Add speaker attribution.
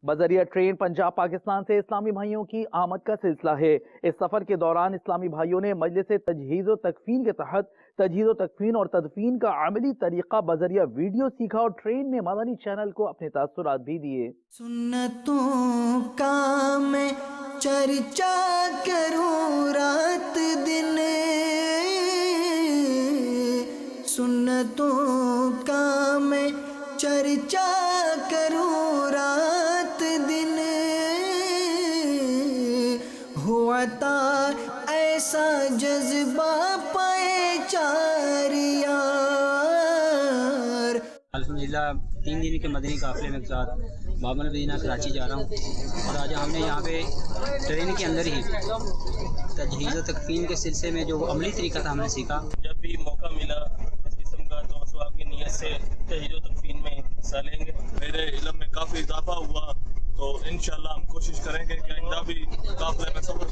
Speaker 1: बजरिया train Punjab Pakistan से इस्लामी भाइयों की आमद का सिलसिला है। इस सफर के दौरान इस्लामी भाइयों ने मजलिस तजहीज और तकफीन के तहत तजहीज और तकफीन और तदफीन का अमली तरीका बजरिया वीडियो सीखा और ट्रेन में मदनी चैनल को अपने तासुरात भी दिए।
Speaker 2: सुन्नतों का मैं चर्चा करूं रात दिन, सुन्नतों का मैं चर्चा करूं रात दिन, हुआ था ऐसा जज्बा पाए चार यार।
Speaker 3: अल्हम्दुलिल्लाह 3 दिन के मदनी काफ़िले में साथ बाबा मदीना कराची जा रहा हूँ और आज हमने यहाँ पे ट्रेन के अंदर ही तजहीज़ तकफीन के सिलसिले में जो अमली तरीका था हमने सीखा।
Speaker 4: जब भी मौका मिला इस किस्म का तो स्वाब की नीयत से तजहीज़ तकफीन में हिस्सा लेंगे। मेरे इल्म में काफ़ी इजाफा हुआ तो इंशाअल्लाह हम कोशिश करेंगे कि आइंदा भी काफ़िले में सफ़र